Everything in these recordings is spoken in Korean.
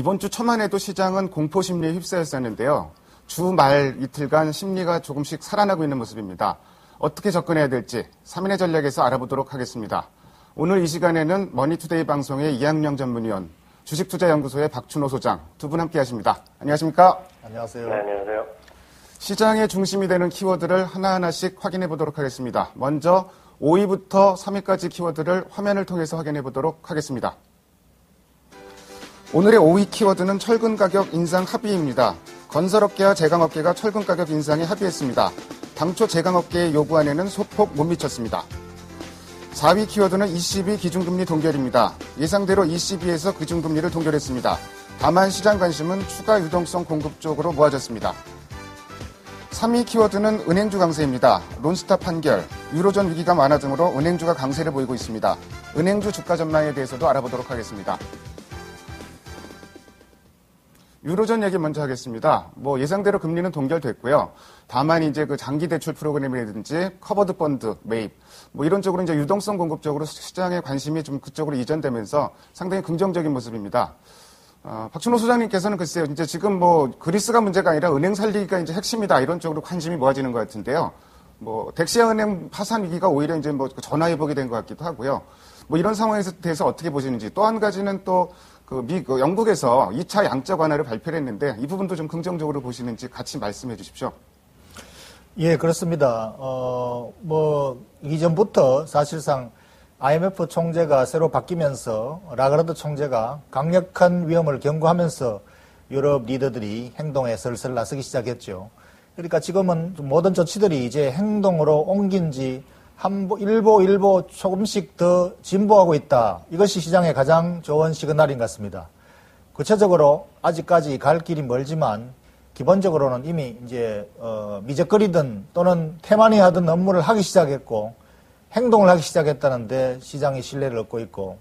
이번 주 초만 해도 시장은 공포 심리에 휩싸였었는데요. 주말 이틀간 심리가 조금씩 살아나고 있는 모습입니다. 어떻게 접근해야 될지 3인의 전략에서 알아보도록 하겠습니다. 오늘 이 시간에는 머니투데이 방송의 이학령 전문위원, 주식투자연구소의 박춘호 소장 두 분 함께 하십니다. 안녕하십니까? 안녕하세요. 네, 안녕하세요. 시장의 중심이 되는 키워드를 하나하나씩 확인해 보도록 하겠습니다. 먼저 5위부터 3위까지 키워드를 화면을 통해서 확인해 보도록 하겠습니다. 오늘의 5위 키워드는 철근 가격 인상 합의입니다. 건설업계와 제강업계가 철근 가격 인상에 합의했습니다. 당초 제강업계의 요구안에는 소폭 못 미쳤습니다. 4위 키워드는 ECB 기준금리 동결입니다. 예상대로 ECB에서 기준금리를 동결했습니다. 다만 시장 관심은 추가 유동성 공급 쪽으로 모아졌습니다. 3위 키워드는 은행주 강세입니다. 론스타 판결, 유로존 위기감 완화 등으로 은행주가 강세를 보이고 있습니다. 은행주 주가 전망에 대해서도 알아보도록 하겠습니다. 유로존 얘기 먼저 하겠습니다. 예상대로 금리는 동결됐고요. 다만 이제 그 장기 대출 프로그램이라든지 커버드 펀드 매입, 이런 쪽으로 이제 유동성 공급 쪽으로 시장의 관심이 좀 그쪽으로 이전되면서 상당히 긍정적인 모습입니다. 박춘호 소장님께서는 글쎄요, 이제 지금 그리스가 문제가 아니라 은행 살리기가 이제 핵심이다, 이런 쪽으로 관심이 모아지는 것 같은데요. 덱시아 은행 파산 위기가 오히려 이제 전화위복이 된 것 같기도 하고요. 이런 상황에 대해서 어떻게 보시는지, 또 한 가지는 또 영국에서 2차 양적 완화를 발표를 했는데 이 부분도 좀 긍정적으로 보시는지 같이 말씀해 주십시오. 예, 그렇습니다. 이전부터 사실상 IMF 총재가 새로 바뀌면서 라가르드 총재가 강력한 위험을 경고하면서 유럽 리더들이 행동에 슬슬 나서기 시작했죠. 그러니까 지금은 모든 조치들이 이제 행동으로 옮긴 지 일보 조금씩 더 진보하고 있다. 이것이 시장의 가장 좋은 시그널인 것 같습니다. 구체적으로 아직까지 갈 길이 멀지만 기본적으로는 이미 이제 미적거리든 또는 태만히 하던 업무를 하기 시작했고 행동을 하기 시작했다는데 시장이 신뢰를 얻고 있고,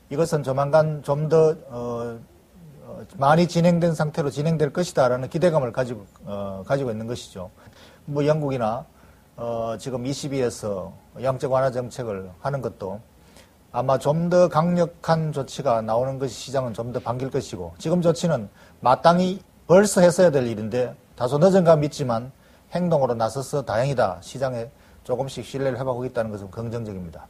이것은 조만간 좀 더 많이 진행된 상태로 진행될 것이다라는 기대감을 가지고 있는 것이죠. 영국이나 지금 ECB에서 양적 완화 정책을 하는 것도 아마 좀 더 강력한 조치가 나오는 것이 시장은 좀 더 반길 것이고, 지금 조치는 마땅히 벌써 했어야 될 일인데 다소 늦은 감 있지만 행동으로 나서서 다행이다. 시장에 조금씩 신뢰를 회복하고 있다는 것은 긍정적입니다.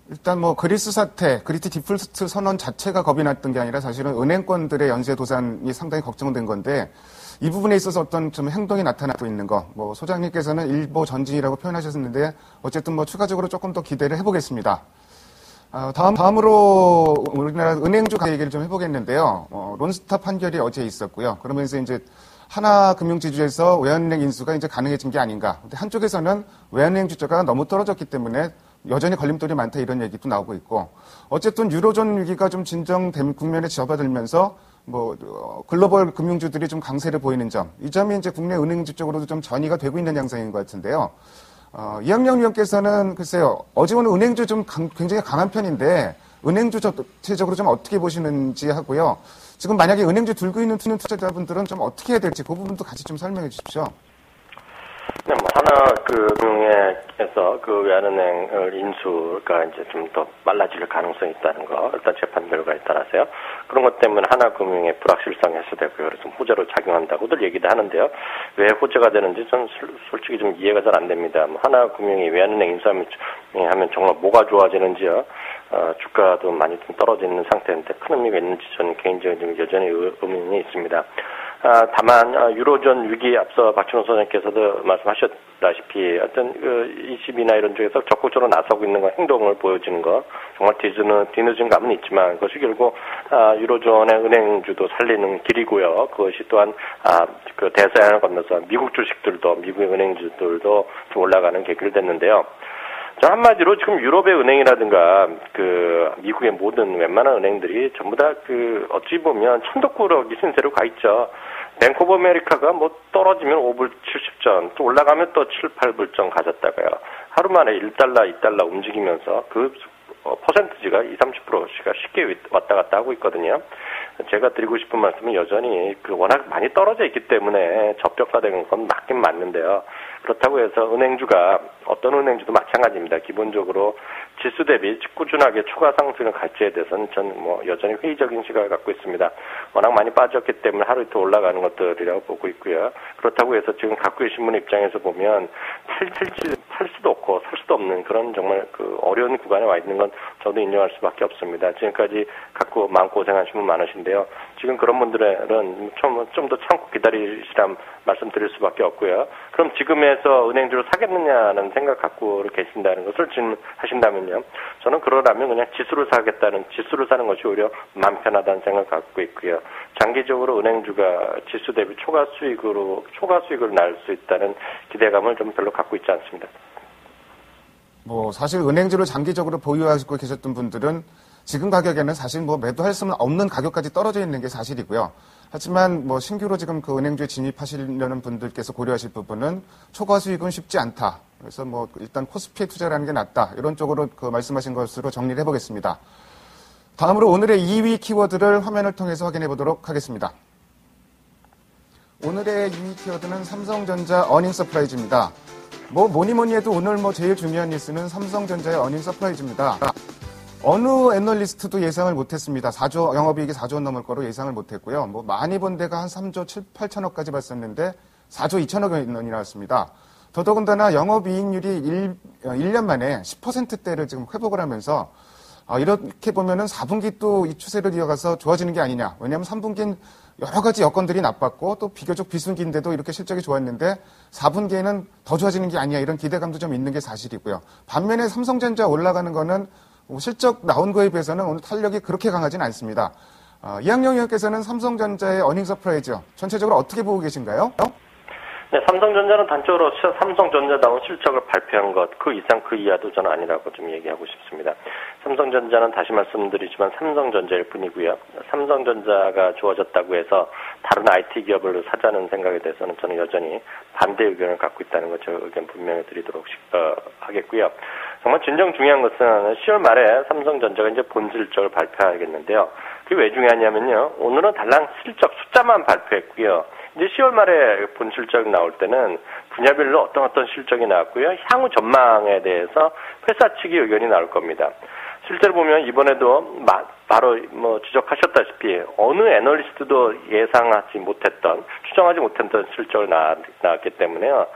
일단 그리스 사태, 그리스 디폴트 선언 자체가 겁이 났던 게 아니라 사실은 은행권들의 연쇄 도산이 상당히 걱정된 건데, 이 부분에 있어서 어떤 좀 행동이 나타나고 있는 거, 소장님께서는 일보 전진이라고 표현하셨는데 어쨌든 추가적으로 조금 더 기대를 해보겠습니다. 다음으로 우리나라 은행주 얘기를 좀 해보겠는데요. 론스타 판결이 어제 있었고요. 그러면서 이제 하나금융지주에서 외환은행 인수가 이제 가능해진 게 아닌가. 근데 한쪽에서는 외환은행 주가가 너무 떨어졌기 때문에 여전히 걸림돌이 많다, 이런 얘기도 나오고 있고, 어쨌든 유로존 위기가 좀 진정된 국면에 접어들면서 글로벌 금융주들이 좀 강세를 보이는 점, 이 점이 이제 국내 은행주 쪽으로도 좀 전이가 되고 있는 양상인 것 같은데요. 이학령 위원께서는 글쎄요, 어제 오늘 은행주 좀 굉장히 강한 편인데 은행주 전체적으로 좀 어떻게 보시는지 하고요. 지금 만약에 은행주 들고 있는 투자자분들은 좀 어떻게 해야 될지 그 부분도 같이 좀 설명해 주십시오. 네, 하나금융에서 외환은행 인수가 이제 좀 더 빨라질 가능성이 있다는 거, 일단 재판 결과에 따라서요. 그런 것 때문에 하나금융의 불확실성이 해소되고요. 그래서 호재로 작용한다고들 얘기도 하는데요. 왜 호재가 되는지 전 솔직히 좀 이해가 잘 안 됩니다. 하나금융이 외환은행 인수하면 정말 뭐가 좋아지는지요. 주가도 많이 좀 떨어지는 상태인데 큰 의미가 있는지 저는 개인적으로 좀 여전히 의문이 있습니다. 다만 유로존 위기 앞서 박춘호 소장님께서도 말씀하셨다시피 어떤 ECB나 이런 쪽에서 적극적으로 나서고 있는 거, 행동을 보여주는 거, 정말 뒤늦은 감은 있지만 그것이 결국 유로존의 은행주도 살리는 길이고요. 그것이 또한 대서양을 건너서 미국 주식들도, 미국 은행주들도 좀 올라가는 계기를 됐는데요. 한마디로 지금 유럽의 은행이라든가 미국의 모든 웬만한 은행들이 전부 다 어찌 보면 천덕꾸러기 신세로 가 있죠. 뱅크 오브 아메리카가 떨어지면 5불 70전, 또 올라가면 또 7, 8불전 가졌다가요. 하루 만에 1달러, 2달러 움직이면서 퍼센트지가 20, 30%가 쉽게 왔다 갔다 하고 있거든요. 제가 드리고 싶은 말씀은 여전히 워낙 많이 떨어져 있기 때문에 저평가된 건 맞긴 맞는데요. 그렇다고 해서 은행주가 어떤 은행주도 마찬가지입니다. 기본적으로 지수 대비 꾸준하게 추가 상승을 갈지에 대해서는 저는 여전히 회의적인 시각을 갖고 있습니다. 워낙 많이 빠졌기 때문에 하루 이틀 올라가는 것들이라고 보고 있고요. 그렇다고 해서 지금 갖고 계신 분 입장에서 보면 팔 수도 없고 살 수도 없는 그런 정말 어려운 구간에 와 있는 건 저도 인정할 수밖에 없습니다. 지금까지 갖고 마음고생하신 분 많으신데요. 지금 그런 분들은 좀 더 참고 기다리시란 말씀드릴 수밖에 없고요. 그럼 지금에서 은행주를 사겠느냐는 생각 갖고 계신다는 것을 질문하신다면요. 저는 그러라면 그냥 지수를 사는 것이 오히려 마음 편하다는 생각을 갖고 있고요. 장기적으로 은행주가 지수 대비 초과 수익을 날 수 있다는 기대감을 좀 별로 갖고 있지 않습니다. 사실 은행주를 장기적으로 보유하고 계셨던 분들은 지금 가격에는 사실 매도할 수 없는 가격까지 떨어져 있는 게 사실이고요. 하지만 신규로 지금 그 은행주에 진입하시려는 분들께서 고려하실 부분은 초과 수익은 쉽지 않다. 그래서 일단 코스피에 투자를 하는 게 낫다. 이런 쪽으로 말씀하신 것으로 정리를 해보겠습니다. 다음으로 오늘의 2위 키워드를 화면을 통해서 확인해 보도록 하겠습니다. 오늘의 2위 키워드는 삼성전자 어닝 서프라이즈입니다. 뭐니 해도 오늘 제일 중요한 뉴스는 삼성전자의 어닝 서프라이즈입니다. 어느 애널리스트도 예상을 못했습니다. 영업이익이 4조 원 넘을 거로 예상을 못했고요. 많이 본 데가 한 3조 7, 8천억까지 봤었는데 4조 2천억 원이 나왔습니다. 더더군다나 영업이익률이 1년 만에 10%대를 지금 회복을 하면서 이렇게 보면은 4분기 또 이 추세를 이어가서 좋아지는 게 아니냐. 왜냐하면 3분기는 여러 가지 여건들이 나빴고 또 비교적 비순기인데도 이렇게 실적이 좋았는데 4분기에는 더 좋아지는 게 아니야. 이런 기대감도 좀 있는 게 사실이고요. 반면에 삼성전자 올라가는 거는 실적 나온 거에 비해서는 오늘 탄력이 그렇게 강하지는 않습니다. 이학영 의원께서는 삼성전자의 어닝 서프라이즈 전체적으로 어떻게 보고 계신가요? 네, 삼성전자는 단적으로 삼성전자다운 실적을 발표한 것, 그 이상 그 이하도 저는 아니라고 좀 얘기하고 싶습니다. 삼성전자는 다시 말씀드리지만 삼성전자일 뿐이고요. 삼성전자가 좋아졌다고 해서 다른 IT 기업을 사자는 생각에 대해서는 저는 여전히 반대 의견을 갖고 있다는 것, 저 의견 분명히 드리도록 하겠고요. 정말 진정 중요한 것은 10월 말에 삼성전자가 이제 본실적을 발표하겠는데요. 그게 왜 중요하냐면요. 오늘은 달랑 실적 숫자만 발표했고요. 이제 10월 말에 본 실적이 나올 때는 분야별로 어떤 실적이 나왔고요. 향후 전망에 대해서 회사 측의 의견이 나올 겁니다. 실제로 보면 이번에도 바로 지적하셨다시피 어느 애널리스트도 예상하지 못했던, 추정하지 못했던 실적을 나왔기 때문에요.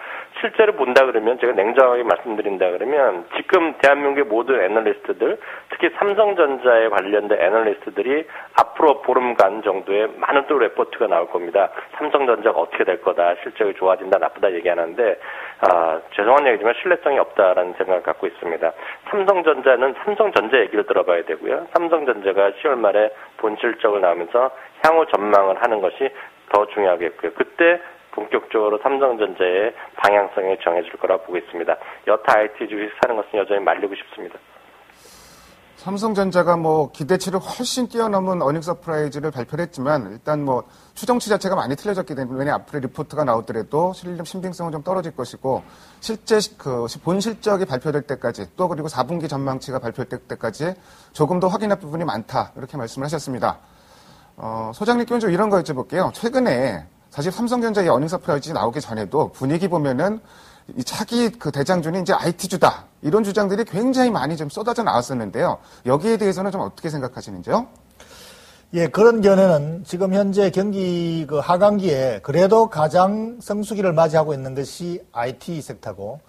실제로 본다 그러면, 제가 냉정하게 말씀드린다 그러면, 지금 대한민국의 모든 애널리스트들, 특히 삼성전자에 관련된 애널리스트들이 앞으로 보름간 정도의 많은 또 레포트가 나올 겁니다. 삼성전자가 어떻게 될 거다, 실적이 좋아진다, 나쁘다 얘기하는데, 죄송한 얘기지만 신뢰성이 없다라는 생각을 갖고 있습니다. 삼성전자는 삼성전자 얘기를 들어봐야 되고요. 삼성전자가 10월 말에 본 실적을 나오면서 향후 전망을 하는 것이 더 중요하겠고요. 그때 본격적으로 삼성전자의 방향성이 정해질 거라고 보고 있습니다. 여타 IT 주식 사는 것은 여전히 말리고 싶습니다. 삼성전자가 기대치를 훨씬 뛰어넘은 어닝 서프라이즈를 발표를 했지만 일단 추정치 자체가 많이 틀려졌기 때문에 앞으로 리포트가 나오더라도 신빙성은 좀 떨어질 것이고 실제 본 실적이 발표될 때까지 또 그리고 4분기 전망치가 발표될 때까지 조금 더 확인할 부분이 많다 이렇게 말씀을 하셨습니다. 소장님께 좀 이런 거 여쭤볼게요. 최근에 사실 삼성전자의 어닝 서프라이즈 나오기 전에도 분위기 보면은 이 차기 대장주는 이제 IT주다. 이런 주장들이 굉장히 많이 좀 쏟아져 나왔었는데요. 여기에 대해서는 좀 어떻게 생각하시는지요? 예, 그런 견해는 지금 현재 경기 하강기에 그래도 가장 성수기를 맞이하고 있는 것이 IT 섹터고,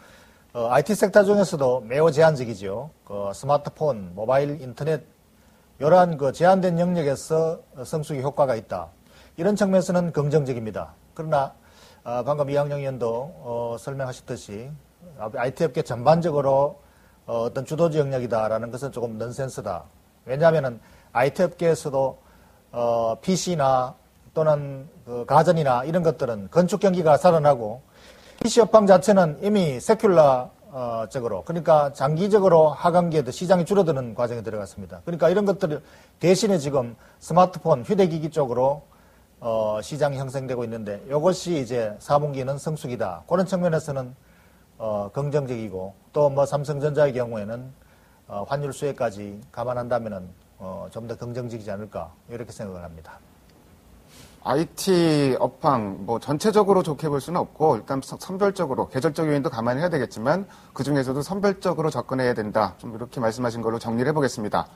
IT 섹터 중에서도 매우 제한적이죠. 스마트폰, 모바일, 인터넷, 이러한 제한된 영역에서 성수기 효과가 있다. 이런 측면에서는 긍정적입니다. 그러나 방금 이학영 의원도 설명하셨듯이 IT 업계 전반적으로 어떤 주도주 영역이다라는 것은 조금 넌센스다. 왜냐하면은 IT 업계에서도 PC나 또는 가전이나 이런 것들은 건축 경기가 살아나고 PC 업황 자체는 이미 세큘라적으로, 그러니까 장기적으로 하강기에도 시장이 줄어드는 과정에 들어갔습니다. 그러니까 이런 것들 대신에 지금 스마트폰, 휴대기기 쪽으로 시장이 형성되고 있는데 이것이 이제 4분기는 성수기다. 그런 측면에서는 긍정적이고 또 삼성전자의 경우에는 환율 수혜까지 감안한다면은 좀 더 긍정적이지 않을까 이렇게 생각을 합니다. IT 업황 뭐 전체적으로 좋게 볼 수는 없고 일단 선별적으로 계절적 요인도 감안해야 되겠지만 그중에서도 선별적으로 접근해야 된다. 좀 이렇게 말씀하신 걸로 정리를 해보겠습니다.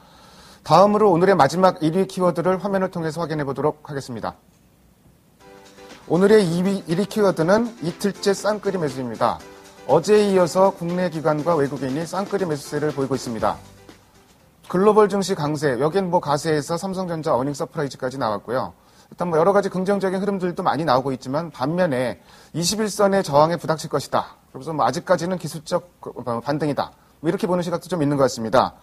다음으로 오늘의 마지막 1위 키워드를 화면을 통해서 확인해 보도록 하겠습니다. 오늘의 1위 키워드는 이틀째 쌍끌이 매수입니다. 어제에 이어서 국내 기관과 외국인이 쌍끌이 매수세를 보이고 있습니다. 글로벌 증시 강세, 여긴 뭐 가세에서 삼성전자 어닝 서프라이즈까지 나왔고요. 일단 뭐 여러 가지 긍정적인 흐름들도 많이 나오고 있지만 반면에 21선의 저항에 부닥칠 것이다. 그래서 뭐 아직까지는 기술적 반등이다. 뭐 이렇게 보는 시각도 좀 있는 것 같습니다.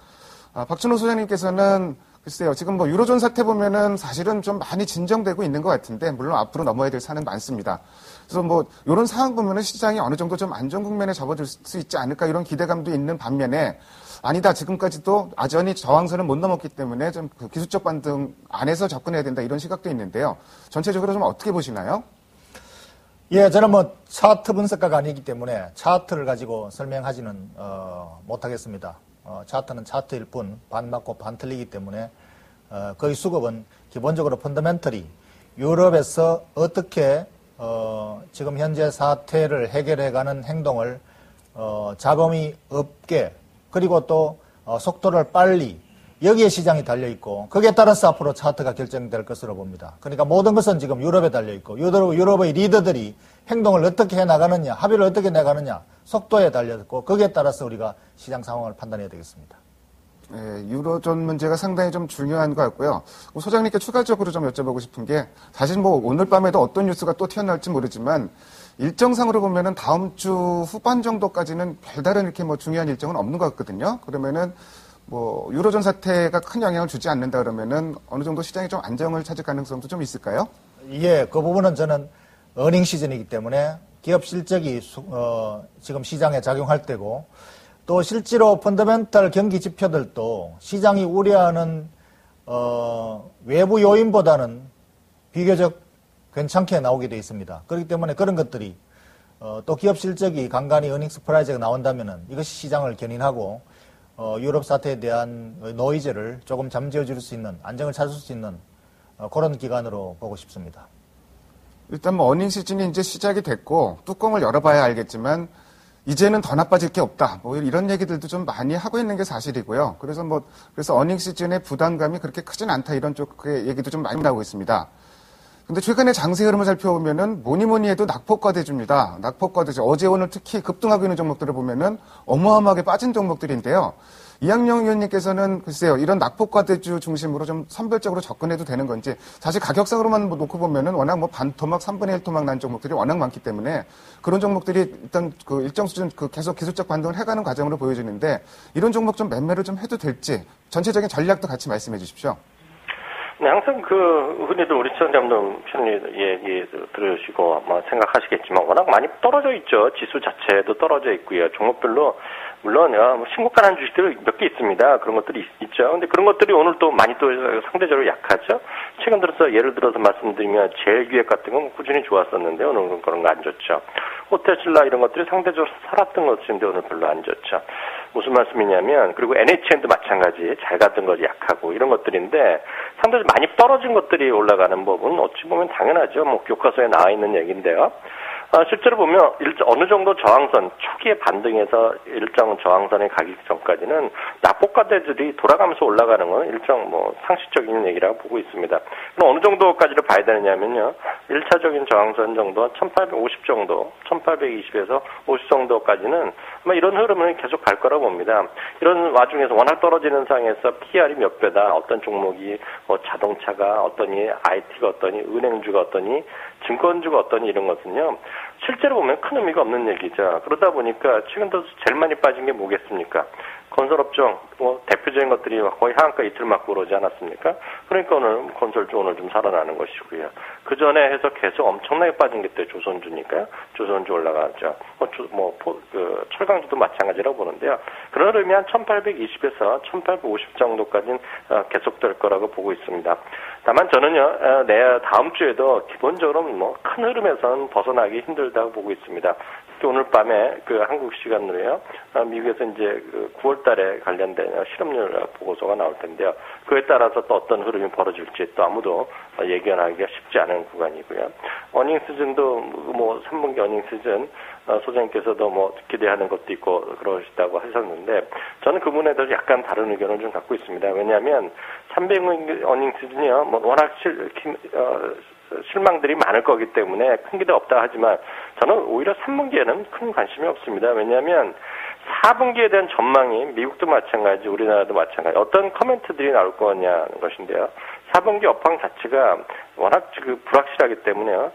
박준호 소장님께서는 글쎄요, 지금 뭐 유로존 사태 보면은 사실은 좀 많이 진정되고 있는 것 같은데 물론 앞으로 넘어야 될 산은 많습니다. 그래서 뭐 이런 상황 보면은 시장이 어느 정도 좀 안정 국면에 접어들 수 있지 않을까 이런 기대감도 있는 반면에 아니다. 지금까지도 아전히 저항선을 못 넘었기 때문에 좀 그 기술적 반등 안에서 접근해야 된다 이런 시각도 있는데요. 전체적으로 좀 어떻게 보시나요? 예, 저는 뭐 차트 분석가가 아니기 때문에 차트를 가지고 설명하지는 못하겠습니다. 차트는 차트일 뿐 반 맞고 반 틀리기 때문에 거의 수급은 기본적으로 펀더멘털이 유럽에서 어떻게 지금 현재 사태를 해결해가는 행동을 잡음이 없게 그리고 또 속도를 빨리 여기에 시장이 달려있고 거기에 따라서 앞으로 차트가 결정될 것으로 봅니다. 그러니까 모든 것은 지금 유럽에 달려있고 유럽의 리더들이 행동을 어떻게 해나가느냐 합의를 어떻게 해나가느냐 속도에 달려있고 거기에 따라서 우리가 시장 상황을 판단해야 되겠습니다. 네, 유로존 문제가 상당히 좀 중요한 것 같고요. 소장님께 추가적으로 좀 여쭤보고 싶은 게 사실 뭐 오늘 밤에도 어떤 뉴스가 또 튀어나올지 모르지만 일정상으로 보면은 다음 주 후반 정도까지는 별다른 이렇게 뭐 중요한 일정은 없는 것 같거든요. 그러면은 뭐 유로존 사태가 큰 영향을 주지 않는다 그러면은 어느 정도 시장이 좀 안정을 찾을 가능성도 좀 있을까요? 예, 그 부분은 저는 어닝 시즌이기 때문에 기업 실적이 지금 시장에 작용할 때고 또 실제로 펀더멘털 경기 지표들도 시장이 우려하는 외부 요인보다는 비교적 괜찮게 나오게 되어 있습니다. 그렇기 때문에 그런 것들이 또 기업 실적이 간간히 어닝 서프라이즈가 나온다면은 이것이 시장을 견인하고 유럽 사태에 대한 노이즈를 조금 잠재워 줄 수 있는 안정을 찾을 수 있는 그런 기간으로 보고 싶습니다. 일단 뭐 어닝 시즌이 이제 시작이 됐고 뚜껑을 열어봐야 알겠지만 이제는 더 나빠질 게 없다. 뭐 이런 얘기들도 좀 많이 하고 있는 게 사실이고요. 그래서 어닝 시즌의 부담감이 그렇게 크진 않다 이런 쪽의 얘기도 좀 많이 나오고 있습니다. 근데 최근에 장세 흐름을 살펴보면은 뭐니 해도 낙폭과대주입니다. 낙폭과대주. 어제 오늘 특히 급등하고 있는 종목들을 보면은 어마어마하게 빠진 종목들인데요. 이학영 의원님께서는 글쎄요, 이런 낙폭과대주 중심으로 좀 선별적으로 접근해도 되는 건지, 사실 가격상으로만 놓고 보면은 워낙 뭐 반토막, 3분의 1 토막 난 종목들이 워낙 많기 때문에 그런 종목들이 일단 그 일정 수준 그 계속 기술적 반등을 해가는 과정으로 보여지는데 이런 종목 좀 매매를 좀 해도 될지 전체적인 전략도 같이 말씀해 주십시오. 네, 항상 흔히들 우리 시청자분들 편히 얘기 들으시고 아마 생각하시겠지만 워낙 많이 떨어져 있죠. 지수 자체도 떨어져 있고요. 종목별로 물론 뭐 신고가는 주식들 몇 개 있습니다. 그런 것들이 있죠. 근데 그런 것들이 오늘 또 많이 또 상대적으로 약하죠. 최근 들어서 예를 들어서 말씀드리면 제일기획 같은 건 꾸준히 좋았었는데 오늘은 그런 거 안 좋죠. 호텔신라 이런 것들이 상대적으로 살았던 것인데 오늘 별로 안 좋죠. 무슨 말씀이냐면 그리고 NHN도 마찬가지 잘 갔던 것이 약하고 이런 것들인데 상대적으로 많이 떨어진 것들이 올라가는 법은 어찌 보면 당연하죠. 뭐 교과서에 나와 있는 얘기인데요. 실제로 보면 어느 정도 저항선 초기에 반등해서 일정 저항선에 가기 전까지는 낙폭과대들이 돌아가면서 올라가는 건 일정 뭐 상식적인 얘기라고 보고 있습니다. 그럼 어느 정도까지를 봐야 되느냐면요. 1차적인 저항선 정도 1850 정도, 1820에서 50 정도까지는 아마 이런 흐름은 계속 갈 거라고 봅니다. 이런 와중에서 워낙 떨어지는 상황에서 PR이 몇 배다, 어떤 종목이 뭐 자동차가 어떠니, IT가 어떠니, 은행주가 어떠니, 증권주가 어떠니 이런 것은요. 실제로 보면 큰 의미가 없는 얘기죠. 그러다 보니까 최근 들어서 제일 많이 빠진 게 뭐겠습니까? 건설업종, 뭐 대표적인 것들이 거의 하한가 이틀 맞고 그러지 않았습니까? 그러니까 오늘 건설주 오늘 좀 살아나는 것이고요. 그 전에 해서 계속 엄청나게 빠진 게 또 조선주니까요. 조선주 올라가죠. 철강주도 마찬가지라고 보는데요. 그런 의미 한 1820에서 1850 정도까지는 계속될 거라고 보고 있습니다. 다만 저는요, 다음 주에도 기본적으로 뭐 큰 흐름에서는 벗어나기 힘들다고 보고 있습니다. 특히 오늘 밤에 그 한국 시간으로요. 미국에서 이제 그 9월 달에 관련된 실업률 보고서가 나올 텐데요. 그에 따라서 또 어떤 흐름이 벌어질지 또 아무도 예견하기가 쉽지 않은 구간이고요. 어닝 시즌도 뭐 3분기 어닝 시즌 소장님께서도 뭐 기대하는 것도 있고 그러시다고 하셨는데 저는 그 부분에 대해서 약간 다른 의견을 좀 갖고 있습니다. 왜냐하면 3분기 어닝 시즌이요. 뭐 워낙 실망들이 많을 거기 때문에 큰 기대 없다 하지만 저는 오히려 3분기에는 큰 관심이 없습니다. 왜냐하면 4분기에 대한 전망이 미국도 마찬가지, 우리나라도 마찬가지 어떤 커멘트들이 나올 거냐는 것인데요. 4분기 업황 자체가 워낙 불확실하기 때문에요.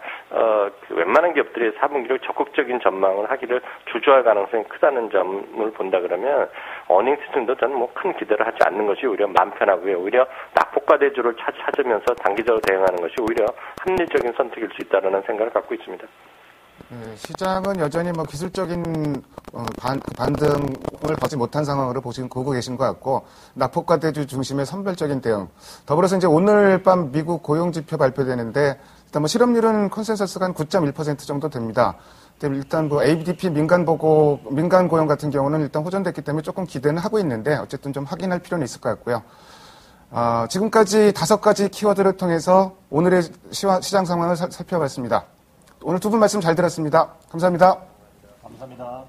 웬만한 기업들이 4분기로 적극적인 전망을 하기를 주저할 가능성이 크다는 점을 본다 그러면 어닝 시즌도 저는 뭐 큰 기대를 하지 않는 것이 오히려 마음 편하고요. 오히려 낙폭과 대주를 찾으면서 단기적으로 대응하는 것이 오히려 합리적인 선택일 수 있다는 생각을 갖고 있습니다. 네, 시장은 여전히 뭐 기술적인 반등을 거치 못한 상황으로 보고 계신 것 같고 낙폭과 대주 중심의 선별적인 대응. 더불어서 이제 오늘 밤 미국 고용지표 발표되는데 일단 뭐 실업률은 컨센서스가 한 9.1% 정도 됩니다. 일단 뭐 ADP 민간 고용 같은 경우는 일단 호전됐기 때문에 조금 기대는 하고 있는데 어쨌든 좀 확인할 필요는 있을 것 같고요. 지금까지 5가지 키워드를 통해서 오늘의 시장 상황을 살펴봤습니다. 오늘 두 분 말씀 잘 들었습니다. 감사합니다. 감사합니다.